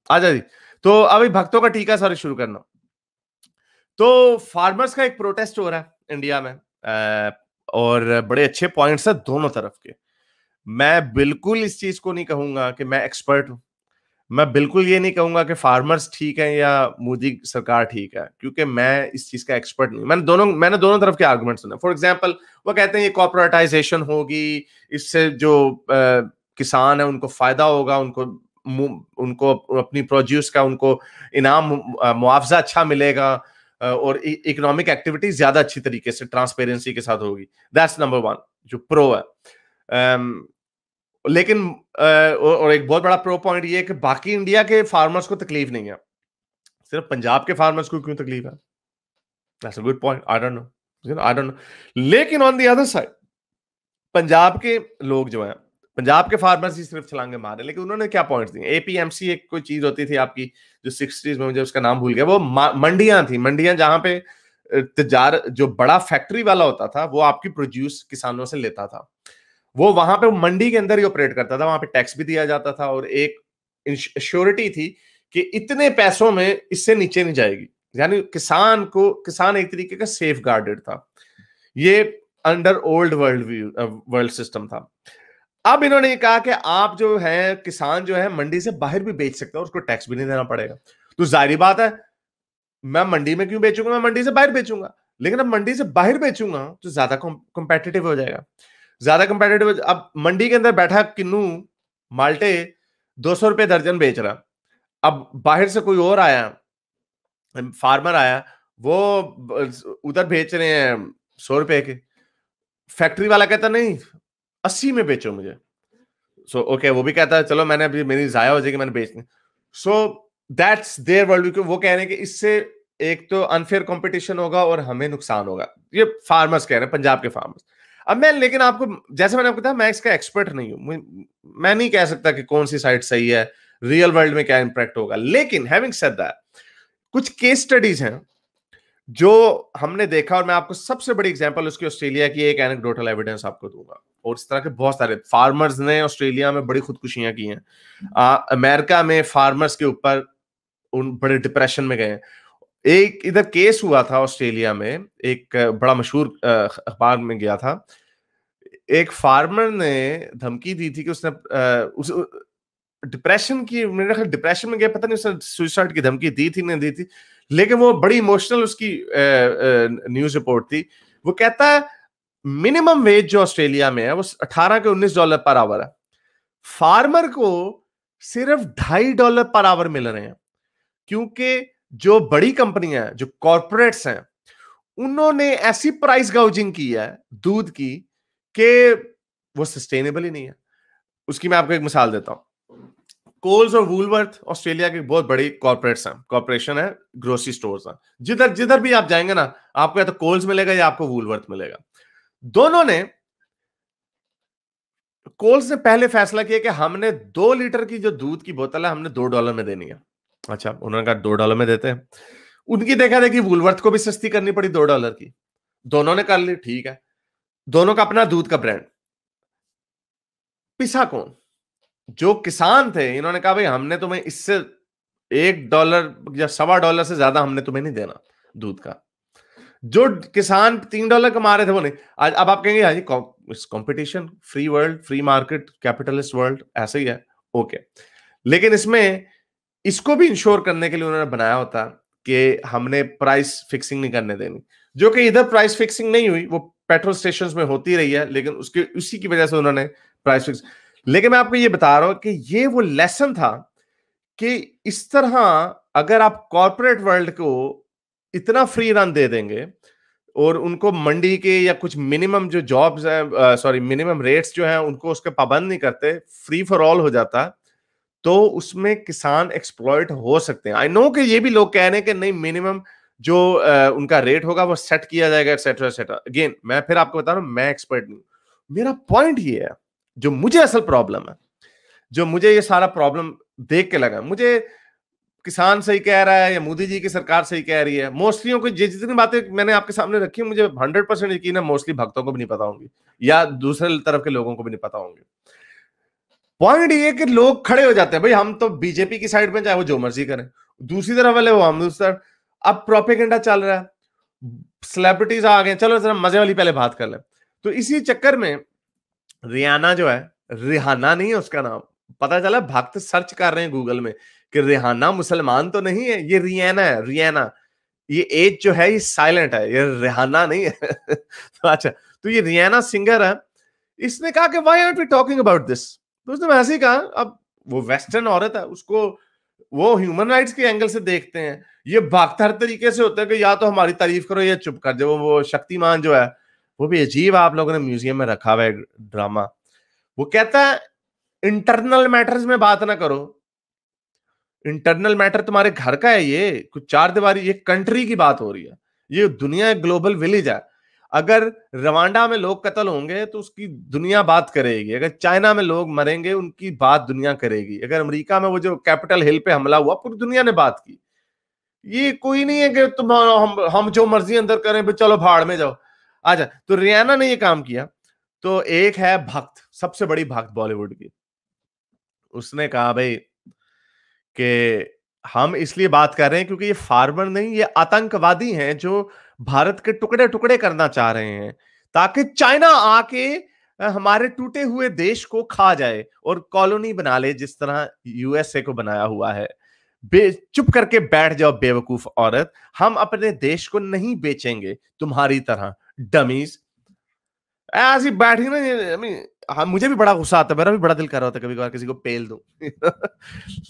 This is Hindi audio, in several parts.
आजा जी। तो अभी भक्तों का टीका सॉरी शुरू करना। तो फार्मर्स का एक प्रोटेस्ट हो रहा है इंडिया में, और बड़े अच्छे पॉइंट्स है दोनों तरफ के। मैं बिल्कुल इस चीज को नहीं कहूंगा कि मैं एक्सपर्ट हूं, मैं बिल्कुल ये नहीं कहूंगा कि फार्मर्स ठीक है या मोदी सरकार ठीक है, क्योंकि मैं इस चीज का एक्सपर्ट नहीं। मैंने दोनों तरफ के आर्गुमेंट सुने। फॉर एग्जांपल, वो कहते हैं ये कॉर्पोरेटाइजेशन होगी, इससे जो किसान है उनको फायदा होगा, उनको अपनी प्रोड्यूस का उनको इनाम मुआवजा अच्छा मिलेगा, और इकोनॉमिक एक्टिविटी ज्यादा अच्छी तरीके से ट्रांसपेरेंसी के साथ होगी। दैट्स नंबर वन जो प्रो है। लेकिन और एक बहुत बड़ा प्रो पॉइंट ये है कि बाकी इंडिया के फार्मर्स को तकलीफ नहीं है, सिर्फ पंजाब के फार्मर्स को क्यों तकलीफ है? That's a good point. I don't know. लेकिन on the other side, Punjab के लोग जो हैं, पंजाब के फार्मर्स ही सिर्फ छलांगे मारे, लेकिन उन्होंने क्या पॉइंट्स दिए? एपीएमसी एक कोई चीज होती थी आपकी जो 60s में, मुझे उसका नाम भूल गया, वो मंडियां थी, मंडियां जहां पे तजार जो बड़ा फैक्ट्री वाला होता था वो आपकी प्रोड्यूस किसानों से लेता था, वो वहां पे मंडी के अंदर ही ऑपरेट करता था, वहां पे टैक्स भी दिया जाता था, और एक श्योरिटी थी कि इतने पैसों में इससे नीचे नहीं जाएगी। यानी किसान एक तरीके का सेफ गार्डेड था। ये अंडर ओल्ड वर्ल्ड सिस्टम था। अब इन्होंने ये कहा कि आप जो है किसान जो है मंडी से बाहर भी बेच सकते हो, उसको टैक्स भी नहीं देना पड़ेगा। तो जाहिर बात है, मैं मंडी में क्यों बेचूंगा, मैं मंडी से बाहर बेचूंगा। लेकिन अब मंडी से बाहर बेचूंगा तो ज्यादा कॉम्पेटिटिव हो जाएगा, ज्यादा कंपेटिटिव। अब मंडी के अंदर बैठा किन्नू माल्टे 200 रुपए दर्जन बेच रहा, अब बाहर से कोई और आया, फार्मर आया, वो उधर बेच रहे हैं 100 रुपए के, फैक्ट्री वाला कहता नहीं 80 में बेचो मुझे। सो ओके, वो भी कहता है चलो मैंने अभी मेरी जाया हो जाएगी, मैंने बेचनी। So that's there world. वो कह रहे हैं कि इससे एक तो अनफेयर कंपटीशन होगा और हमें नुकसान होगा, ये फार्मर्स कह रहे हैं, पंजाब के फार्मर्स। अब मैं, लेकिन आपको जैसे मैंने आपको बताया, मैं इसका एक्सपर्ट नहीं हूं, मैं नहीं कह सकता कि कौन सी साइड सही है, रियल वर्ल्ड में क्या इंपैक्ट होगा। लेकिन हैविंग सेड दैट, कुछ केस स्टडीज हैं जो हमने देखा, और मैं आपको सबसे बड़ी एग्जांपल उसकी ऑस्ट्रेलिया की एक एनेक्डोटल एविडेंस आपको दूंगा, और इस तरह के बहुत सारे फार्मर्स ने ऑस्ट्रेलिया में बड़ी खुदकुशियां की हैं। अमेरिका में फार्मर्स के ऊपर उन बड़े डिप्रेशन में गए। एक इधर केस हुआ था ऑस्ट्रेलिया में, एक बड़ा मशहूर अखबार में गया था, एक फार्मर ने धमकी दी थी कि उसने उस डिप्रेशन की, मेरे ख्याल डिप्रेशन में गया, पता नहीं उसने सुसाइड की धमकी दी थी नहीं दी थी, लेकिन वो बड़ी इमोशनल उसकी न्यूज रिपोर्ट थी। वो कहता है मिनिमम वेज जो ऑस्ट्रेलिया में है वो 18 के $19 पर आवर है, फार्मर को सिर्फ $2.5 पर आवर मिल रहे हैं, क्योंकि जो बड़ी कंपनियां जो कॉर्पोरेट्स हैं उन्होंने ऐसी प्राइस गाउजिंग की है दूध की कि वो सस्टेनेबल ही नहीं है। उसकी मैं आपको एक मिसाल देता हूं। कोल्स और वूलवर्थ ऑस्ट्रेलिया की बहुत बड़ी कॉर्पोरेशन है, ग्रोसरी स्टोर्स हैं, जिधर जिधर भी आप जाएंगे ना, आपको या तो कोल्स मिलेगा या आपको वूलवर्थ मिलेगा। दोनों ने, कोल्स ने पहले फैसला किया कि हमने 2 लीटर की जो दूध की बोतल है हमने $2 में देनी है। अच्छा, उन्होंने कहा $2 में देते हैं। उनकी देखा देखी वूलवर्थ को भी सस्ती करनी पड़ी $2 की, दोनों ने कर ली, ठीक है, दोनों का अपना दूध का ब्रांड। पिसा कौन? जो किसान थे, इन्होंने कहा भाई हमने तुम्हें इससे $1 या $1.25 से ज्यादा हमने तुम्हें नहीं देना दूध का। जो किसान $3 कमा रहे थे वो नहीं। आज अब आप कहेंगे यार competition, free world, free market, capitalist world, ऐसे ही है, ओके। लेकिन इसमें इसको भी इंश्योर करने के लिए उन्होंने बनाया होता कि हमने प्राइस फिक्सिंग नहीं करने देनी, जो कि इधर प्राइस फिक्सिंग नहीं हुई, वो पेट्रोल स्टेशंस में होती रही है, लेकिन उसके उसी की वजह से उन्होंने प्राइस फिक्स। लेकिन मैं आपको ये बता रहा हूं कि ये वो लेसन था कि इस तरह अगर आप कॉर्पोरेट वर्ल्ड को इतना फ्री रन दे देंगे और उनको मंडी के या कुछ मिनिमम जो जॉब्स हैं, सॉरी मिनिमम रेट्स जो हैं उनको उसके पाबंद नहीं करते, फ्री फॉर ऑल हो जाता, तो उसमें किसान एक्सप्लॉइट हो सकते हैं। आई नो कि ये भी लोग कह रहे हैं कि नहीं, मिनिमम जो उनका रेट होगा वो सेट किया जाएगा, एटसेट्रा एटसेट्रा। अगेन मैं फिर आपको बता रहा हूं, मैं एक्सपर्ट नहीं। मेरा पॉइंट ये है, जो मुझे असल प्रॉब्लम है, जो मुझे ये सारा प्रॉब्लम देख के लगा, मुझे किसान सही कह रहा है या मोदी जी की सरकार सही कह रही है, मोस्टली को जितनी बातें मैंने आपके सामने रखी है, मुझे 100% यकीन है मोस्टली भक्तों को भी नहीं पता होंगी या दूसरे तरफ के लोगों को भी नहीं पता होंगे। पॉइंट ये कि लोग खड़े हो जाते हैं, भाई हम तो बीजेपी की साइड में, चाहे वो जो मर्जी करें, दूसरी तरफ वाले वो हम दूसरी तरफ। अब प्रोपेगेंडा चल रहा है, सेलिब्रिटीज आ गए, चलो जरा मजे वाली पहले बात कर ले। तो इसी चक्कर में रियाना जो है, रिहाना नहीं है उसका नाम, पता चला भक्त सर्च कर रहे हैं गूगल में कि रिहाना मुसलमान तो नहीं है, ये रियाना है, रियाना। ये एज जो है ये साइलेंट है, ये रिहाना नहीं है। तो अच्छा, तो ये रियाना सिंगर है। इसने कहा कि why aren't we talking about this, तो उसने वैसे ही कहा, अब वो वेस्टर्न औरत है, उसको वो ह्यूमन राइट्स के एंगल से देखते हैं। ये भक्त हर तरीके से होता है कि या तो हमारी तारीफ करो या चुप कर जाओ। वो शक्तिमान जो है, वो भी अजीब आप लोगों ने म्यूजियम में रखा हुआ है ड्रामा। वो कहता है इंटरनल मैटर्स में बात ना करो, इंटरनल मैटर तुम्हारे घर का है, ये कुछ चार दीवारी, ये कंट्री की बात हो रही है, ये दुनिया एक ग्लोबल विलेज है। अगर रवांडा में लोग कत्ल होंगे तो उसकी दुनिया बात करेगी, अगर चाइना में लोग मरेंगे उनकी बात दुनिया करेगी, अगर अमेरिका में वो जो कैपिटल हिल पे हमला हुआ पूरी दुनिया ने बात की। ये कोई नहीं है कि तुम हम जो मर्जी अंदर करें, भाई चलो भाड़ में जाओ। अच्छा, तो रियाना ने ये काम किया। तो एक है भक्त, सबसे बड़ी भक्त बॉलीवुड की, उसने कहा भाई कि हम इसलिए बात कर रहे हैं क्योंकि ये फार्मर नहीं, ये आतंकवादी हैं जो भारत के टुकड़े टुकड़े करना चाह रहे हैं ताकि चाइना आके हमारे टूटे हुए देश को खा जाए और कॉलोनी बना ले, जिस तरह यूएसए को बनाया हुआ है। चुप करके बैठ जाओ बेवकूफ औरत, हम अपने देश को नहीं बेचेंगे तुम्हारी तरह, डमीज। ऐसी बैठी ना, आई मीन, हाँ मुझे भी बड़ा गुस्सा आता है, मेरा भी बड़ा दिल कर रहा होता है कभी कभार किसी को पेल दूं।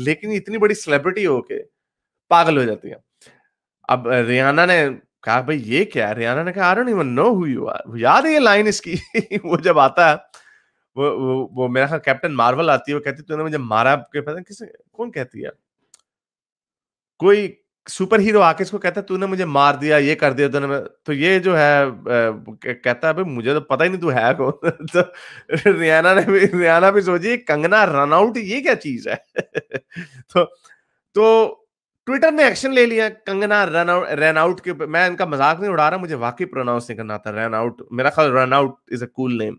लेकिन इतनी बड़ी सेलिब्रिटी हो के पागल हो जाती है। अब रियाना ने कहा भाई ये क्या है, रियाना ने कहा I don't even know who you are. याद है ये लाइन इसकी। वो जब आता है, वो मेरा ख्याल कैप्टन मार्वल आती है, वो कहती तूने मुझे मारा, के पता नहीं किसे, कौन कहती है, कोई सुपर हीरो आके इसको कहता है तूने मुझे मार दिया, ये कर दिया तूने। तो ये जो है कहता है भाई मुझे तो पता ही नहीं तू है कौन। तो रियाना भी सोची कंगना रनआउट ये क्या चीज है। तो ट्विटर ने एक्शन ले लिया कंगना रनआउट के ऊपर। मैं इनका मजाक नहीं उड़ा रहा, मुझे वाकई प्रोनाउंस नहीं करना आता रनआउट, मेरा ख्याल run out is a cool name.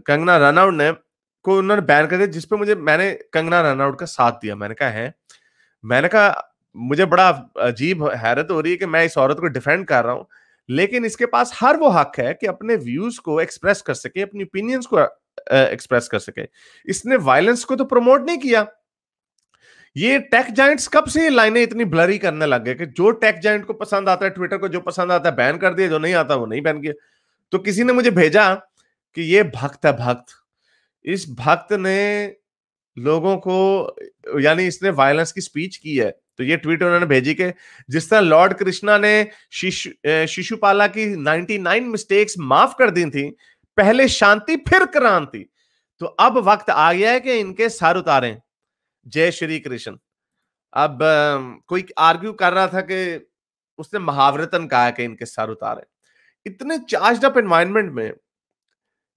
Kangana Ranaut ने को उन्होंने बैन कर दिया, जिसपे मैंने कंगना रनआउट का साथ दिया। मैंने कहा मुझे बड़ा अजीब हैरत हो रही है कि मैं इस औरत को डिफेंड कर रहा हूं, लेकिन इसके पास हर वो हक है कि अपने व्यूज को एक्सप्रेस कर सके, अपनी ओपिनियंस को एक्सप्रेस कर सके। इसने वायलेंस को तो प्रमोट नहीं किया। ये टेक जाइंट्स कब से ये लाइनें इतनी ब्लरी करने लग गए कि जो टेक जाइंट को पसंद आता है, ट्विटर को जो पसंद आता है बैन कर दिया, जो नहीं आता वो नहीं बैन किया। तो किसी ने मुझे भेजा कि ये भक्त है, भक्त। इस भक्त ने लोगों को, यानी इसने वायलेंस की स्पीच की है। तो ये ट्वीट उन्होंने भेजी कि जिस तरह लॉर्ड कृष्णा ने शिशुपाला की 99 मिस्टेक्स माफ कर दी थी, पहले शांति फिर क्रांति, तो अब वक्त आ गया है कि इनके सर उतारें। जय श्री कृष्ण। अब कोई आर्ग्यू कर रहा था कि उसने महावरतन कहा कि इनके सर उतारे। इतने चार्ज्ड अप एनवायरनमेंट में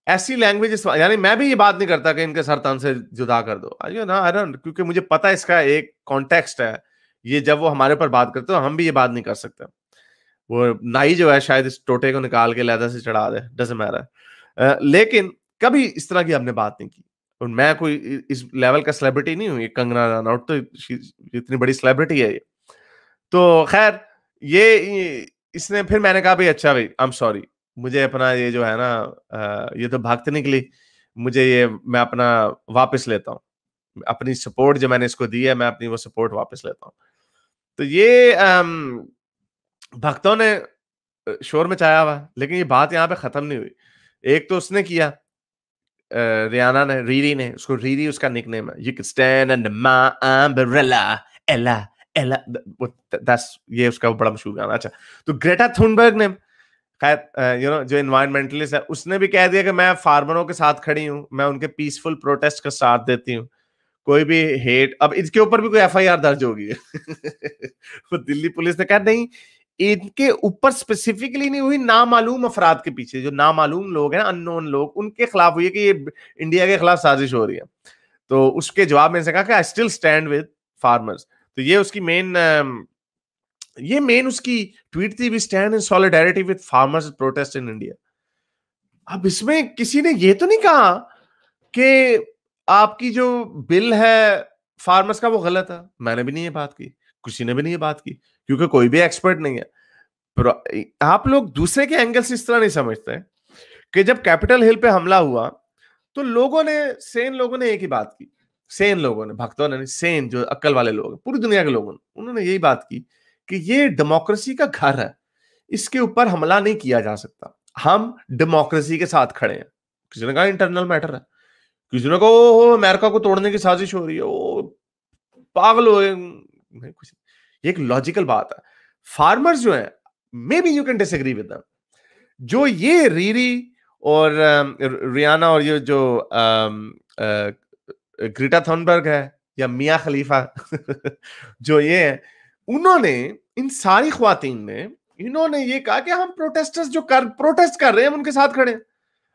ऐसी लैंग्वेज, यानी मैं भी ये बात नहीं करता कि इनके सर तन से जुदा कर दो, क्योंकि मुझे पता है इसका एक कॉन्टेक्स्ट है। ये जब वो हमारे ऊपर बात करते हो हम भी ये बात नहीं कर सकते। वो नाई जो है शायद इस टोटे को निकाल के लैदा से चढ़ा दे, डजंट मैटर। लेकिन कभी इस तरह की हमने बात नहीं की। और मैं कोई इस लेवल का सेलिब्रिटी नहीं हूं, ये कंगना रनौत तो इतनी बड़ी सेलिब्रिटी है ये। तो खैर ये इसने, फिर मैंने कहा भाई अच्छा भाई आई एम सॉरी, मुझे अपना ये जो है ना ये तो भक्त निकली, मुझे ये मैं अपना वापस लेता हूँ, अपनी सपोर्ट जो मैंने इसको दी है मैं अपनी वो सपोर्ट वापस लेता हूँ। तो ये भक्तों ने शोर मचाया हुआ, लेकिन ये बात यहाँ पे खत्म नहीं हुई। एक तो उसने किया, रियाना ने, रीरी ने, उसको रीरी उसका निकनेम है, you can stand under my umbrella एला एला, दैट्स ये उसका बड़ा मशहूर गाना। अच्छा, तो ग्रेटा थुनबर्ग ने, खैर जो एनवायरमेंटलिस्ट है, उसने भी कह दिया कि मैं फार्मरों के साथ खड़ी हूं, मैं उनके पीसफुल प्रोटेस्ट का साथ देती हूँ, कोई भी हेट। अब इसके ऊपर भी कोई एफआईआर दर्ज होगी। वो दिल्ली पुलिस ने कहा नहीं, इनके ऊपर स्पेसिफिकली नहीं हुई, नामालूम अफराद के पीछे, जो नामालूम लोग हैं, अननोन लोग, उनके खिलाफ हुई है कि ये इंडिया के खिलाफ साजिश हो रही है। तो उसके जवाब में से कहा कि I still stand with farmers. तो ये उसकी मेन उसकी ट्वीट थी, we stand in solidarity with farmers protest in India. अब इसमें किसी ने ये तो नहीं कहा कि आपकी जो बिल है फार्मर्स का वो गलत है। मैंने भी नहीं ये बात की, किसी ने भी नहीं ये बात की, क्योंकि कोई भी एक्सपर्ट नहीं है। आप लोग दूसरे के एंगल से इस तरह नहीं समझते कि जब कैपिटल हिल पे हमला हुआ तो सेन लोगों ने एक ही बात की, सेन लोगों ने, भक्तों ने नहीं, सेन जो अक्ल वाले लोग हैं पूरी दुनिया के लोगों ने, उन्होंने यही बात की कि ये डेमोक्रेसी का घर है, इसके ऊपर हमला नहीं किया जा सकता, हम डेमोक्रेसी के साथ खड़े हैं। किसी ने कहा इंटरनल मैटर है, किसी ने कहा ओ अमेरिका को तोड़ने की साजिश हो रही है, ओ पागल हो गए। नहीं, कुछ ये एक लॉजिकल बात है। फार्मर्स जो है, may be you can disagree with them, जो ये रीरी और रियाना और ये जो ग्रेटा थनबर्ग है या मिया खलीफा जो ये है, उन्होंने, इन सारी ख्वातीन ने, इन्होंने ये कहा कि हम प्रोटेस्ट कर रहे हैं, हम उनके साथ खड़े हैं।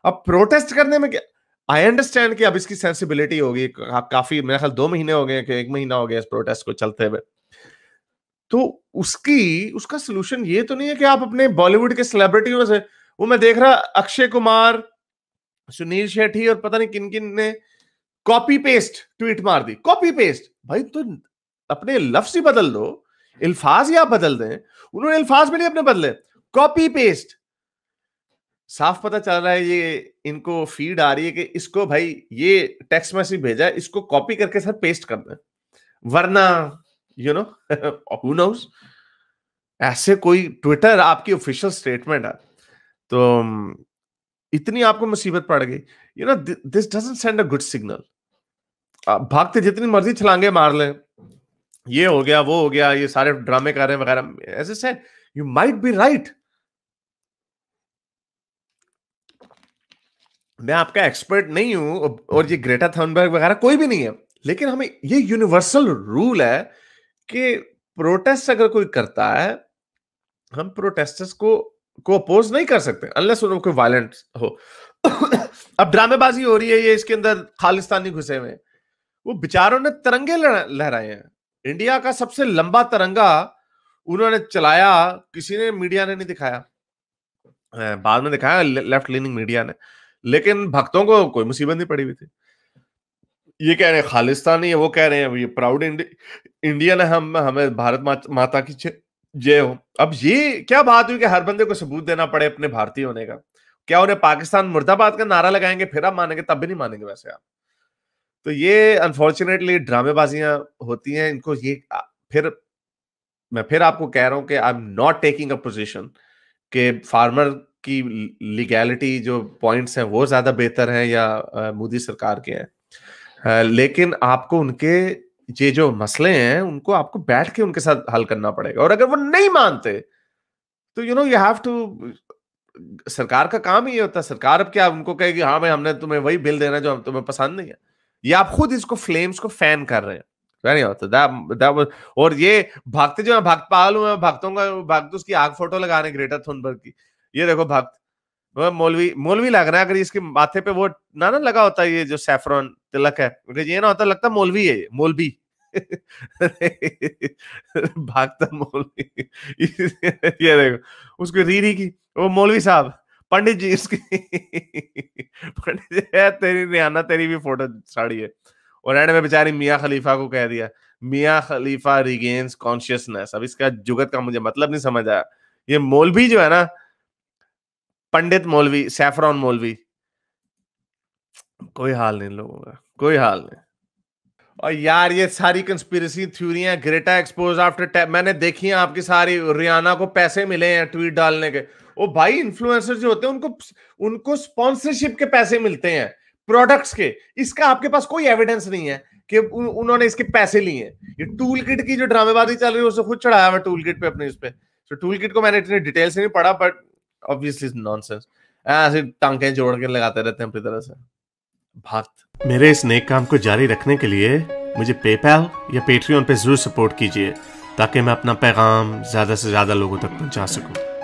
अब प्रोटेस्ट करने में क्या, आई अंडरस्टैंड कि अब इसकी सेंसिबिलिटी होगी, काफी मेरे ख्याल 2 महीने हो गए कि 1 महीना हो गया इस प्रोटेस्ट को चलते हुए, तो उसका सोल्यूशन ये तो नहीं है कि आप अपने बॉलीवुड के सेलिब्रिटियों से, वो मैं देख रहा अक्षय कुमार, सुनील शेट्टी और पता नहीं किन किन ने कॉपी पेस्ट ट्वीट मार दी। कॉपी पेस्ट, भाई तो अपने लफ्ज ही बदल दो, अल्फाज ही आप बदल दें। उन्होंने अल्फाज भी नहीं अपने बदले, कॉपी पेस्ट। साफ पता चल रहा है ये इनको फीड आ रही है कि इसको भाई ये टेक्स्ट मैसेज भेजा है, इसको कॉपी करके सर पेस्ट कर दें, वरना यू नो हु नोस, ऐसे कोई ट्विटर आपकी ऑफिशियल स्टेटमेंट है तो इतनी आपको मुसीबत पड़ गई, you know this doesn't send a good signal. भागते जितनी मर्जी छलांगे मार लें, ये हो गया वो हो गया, ये सारे ड्रामे कर रहे हैं वगैरह, ऐसे से यू माइट बी राइट। मैं आपका एक्सपर्ट नहीं हूं और ये ग्रेटा थनबर्ग वगैरह कोई भी नहीं है, लेकिन हमें ये यूनिवर्सल रूल है कि प्रोटेस्ट अगर कोई करता है, हम प्रोटेस्टर्स को अपोज नहीं कर सकते अनलेस उनको कोई वायलेंट हो। अब ड्रामेबाजी हो रही है, ये इसके अंदर खालिस्तानी घुसे हुए, वो बेचारों ने तिरंगे लहराए हैं। इंडिया का सबसे लंबा तिरंगा उन्होंने चलाया, किसी ने, मीडिया ने नहीं दिखाया, बाद में दिखाया लेफ्ट लीनिंग मीडिया ने, लेकिन भक्तों को कोई मुसीबत नहीं पड़ी हुई थी। ये कह रहे हैं खालिस्तानी है, वो कह रहे हैं ये प्राउड इंडियन है, हम, हमें भारत माता की जय हो। अब ये क्या बात हुई कि हर बंदे को सबूत देना पड़े अपने भारतीय होने का? क्या उन्हें पाकिस्तान मुर्दाबाद का नारा लगाएंगे फिर आप मानेंगे? तब भी नहीं मानेंगे वैसे आप। तो ये अनफॉर्चुनेटली ड्रामेबाजियां होती हैं, इनको ये फिर मैं फिर आपको कह रहा हूं कि I am not taking a position कि फार्मर की लीगैलिटी जो पॉइंट्स हैं वो ज्यादा बेहतर हैं या मोदी सरकार के हैं, लेकिन आपको उनके ये जो मसले हैं उनको आपको बैठ के उनके साथ हल करना पड़ेगा। और अगर वो नहीं मानते तो यू हैव टू, सरकार का काम ही ये होता है। सरकार अब क्या उनको कहेगी हाँ भाई हमने तुम्हें वही बिल देना जो तुम्हें पसंद नहीं है, या आप खुद इसको फ्लेम्स को फैन कर रहे हैं? नहीं होता और ये भागते जो भक्त पागल हुए, भक्तों का भक्त उसकी आग फोटो लगा रहे ग्रेटा थुनबर्ग की, ये देखो भक्त, वो मौलवी लग रहा है। अगर इसके माथे पे वो ना लगा होता है ये जो सैफरॉन तिलक है, ये ना होता, लगता मौलवी है, मौलवी भागता मौलवी। ये देखो उसको रीरी की, वो मौलवी साहब, पंडित जी इसकी पंडित जी है, तेरी रियाना तेरी भी फोटो साड़ी है। और एंड में बेचारी मियां खलीफा को कह दिया मियां खलीफा रिगेन्स कॉन्शियसनेस। अब इसका जुगत का मुझे मतलब नहीं समझ आया। ये मौलवी जो है ना, पंडित मौलवी, सैफरॉन मौलवी, कोई हाल नहीं लोगों का, कोई हाल नहीं। और यार ये सारी कंस्पिरेसी थ्योरियां, ग्रेटा एक्सपोज आफ्टर, मैंने देखी हैं आपकी सारी। रियाना को पैसे मिले हैं ट्वीट डालने के। ओ भाई इन्फ्लुएंसर जो होते हैं उनको स्पॉन्सरशिप के पैसे मिलते हैं प्रोडक्ट्स के। इसका आपके पास कोई एविडेंस नहीं है कि उन्होंने इसके पैसे लिए हैं। ये टूल किट की जो ड्रामेबाजी चल रही है उसे खुद चढ़ाया हुआ टूल किट पे अपने इस पे। तो टूल किट को मैंने इतनी डिटेल से नहीं पढ़ा, बट ऑब्वियसली नॉनसेंस, ऐसे टांके जोड़ के लगाते रहते हैं अपनी तरह से भक्त। मेरे इस नेक काम को जारी रखने के लिए मुझे पेपैल या पेट्रियन पे जरूर सपोर्ट कीजिए, ताकि मैं अपना पैगाम ज्यादा से ज्यादा लोगों तक पहुंचा सकूं।